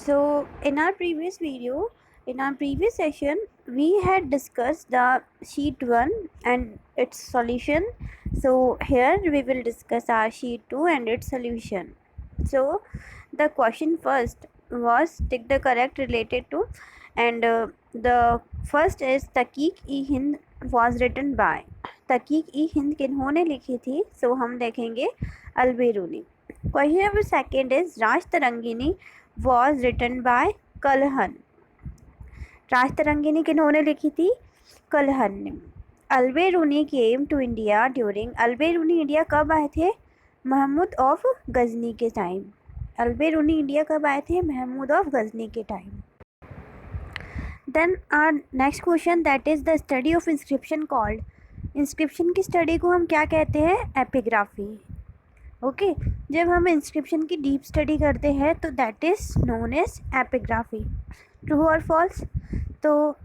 So in our previous session, we had discussed the sheet 1 and its solution. So here we will discuss our sheet 2 and its solution. So the question first was tick the correct related to, and the first is Taqiq-e-Hind was written by. Taqiq-e-Hind किन्होंने लिखी थी? So हम देखेंगे Al-Biruni. Question number second is Raj Tarangini was written by Kalhana. राज तरंगिनी किन्होंने लिखी थी? कलहन ने. Al-Biruni came to India during. Al-Biruni India कब आए थे? महमूद ऑफ गजनी के टाइम. अल-बेरूनी इंडिया कब आए थे? महमूद ऑफ गजनी के time. Then are next question that is the study of inscription called. Inscription की स्टडी को हम क्या कहते हैं? एपिग्राफी. ओके जब हम इंस्क्रिप्शन की डीप स्टडी करते हैं तो that is known as epigraphy. True और फॉल्स? तो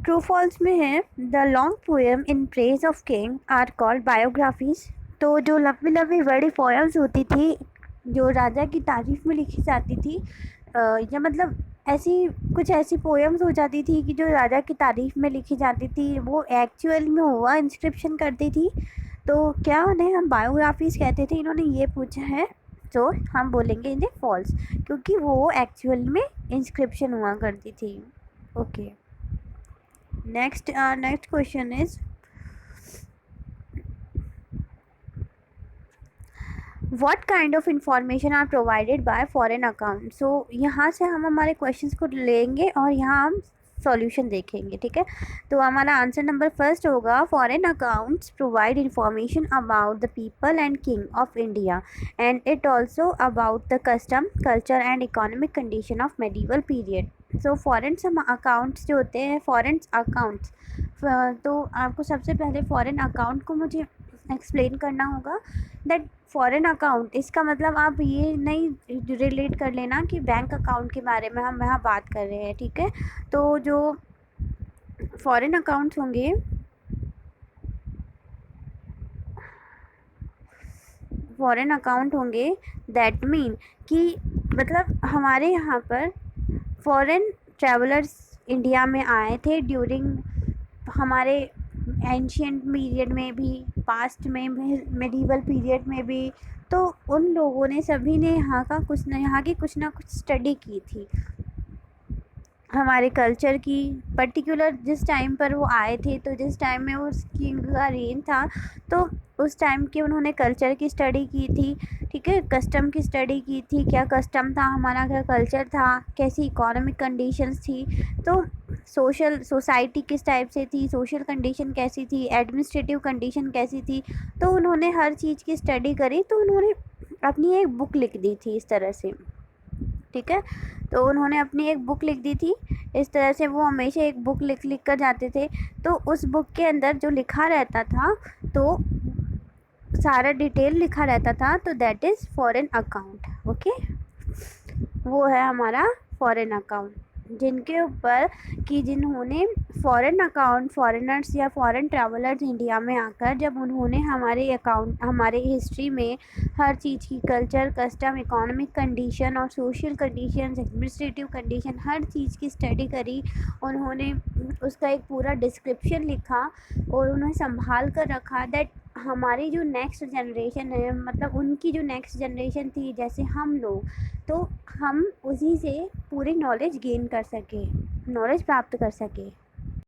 ट्रू फॉल्स में है the long poem in praise of king are called biographies. तो जो लंबी लंबी बड़ी पोएम्स होती थी जो राजा की तारीफ में लिखी जाती थी, या मतलब ऐसी पोएम्स हो जाती थी कि जो राजा की तारीफ में लिखी जाती थी वो एक्चुअल में हुआ इंस्क्रिप्शन करती थी, तो क्या उन्हें हम बायोग्राफीज कहते थे? इन्होंने ये पूछा है, तो हम बोलेंगे इन्हें फॉल्स, क्योंकि वो एक्चुअल में इंस्क्रिप्शन हुआ करती थी. Okay next question is What kind of information are provided by foreign account? So यहाँ से हम हमारे क्वेश्चंस को लेंगे और यहाँ हम सॉल्यूशन देखेंगे. ठीक है, तो हमारा आंसर नंबर फर्स्ट होगा foreign accounts provide information about the people and king of India and it also about the custom culture and economic condition of medieval period. So foreign accounts जो होते हैं, foreign accounts, तो आपको सबसे पहले foreign account को मुझे explain करना होगा. दैट फॉरेन अकाउंट, इसका मतलब आप ये नहीं रिलेट कर लेना कि बैंक अकाउंट के बारे में हम यहाँ बात कर रहे हैं. ठीक है, तो जो फॉरेन अकाउंट्स होंगे, दैट मीन कि मतलब हमारे यहाँ पर फॉरेन ट्रैवलर्स इंडिया में आए थे ड्यूरिंग हमारे एंशियंट पीरियड में भी, पास्ट में भी, मेडिवल पीरियड में भी. तो उन लोगों ने सभी ने यहाँ की कुछ ना कुछ स्टडी की थी हमारे कल्चर की. पर्टिकुलर जिस टाइम पर वो आए थे, तो जिस टाइम में उस किंग का रेन था, तो उस टाइम की उन्होंने कल्चर की स्टडी की थी. ठीक है, कस्टम की स्टडी की थी, क्या कस्टम था हमारा, क्या कल्चर था, कैसी इकोनॉमिक कंडीशंस थी, तो सोसाइटी किस टाइप से थी, सोशल कंडीशन कैसी थी, एडमिनिस्ट्रेटिव कंडीशन कैसी थी. तो उन्होंने हर चीज़ की स्टडी करी, तो उन्होंने अपनी एक बुक लिख दी थी इस तरह से. ठीक है, तो उन्होंने अपनी एक बुक लिख दी थी इस तरह से. वो हमेशा एक बुक लिख कर जाते थे, तो उस बुक के अंदर जो लिखा रहता था, तो सारा डिटेल लिखा रहता था, तो that is foreign account. Okay, वो है हमारा फॉरेन अकाउंट, जिनके ऊपर कि जिन्होंने फॉरेन अकाउंट, फॉरेनर्स या फॉरेन ट्रैवलर्स इंडिया में आकर जब उन्होंने हमारे हिस्ट्री में हर चीज़ की कल्चर, कस्टम, इकोनॉमिक कंडीशन और सोशल कंडीशन, एडमिनिस्ट्रेटिव कंडीशन, हर चीज़ की स्टडी करी, उन्होंने उसका एक पूरा डिस्क्रिप्शन लिखा और उन्हें संभाल कर रखा. दैट हमारी जो नेक्स्ट जनरेशन है, मतलब उनकी जो नेक्स्ट जनरेशन थी जैसे हम लोग, तो हम उसी से पूरी नॉलेज गेन कर सके, नॉलेज प्राप्त कर सके.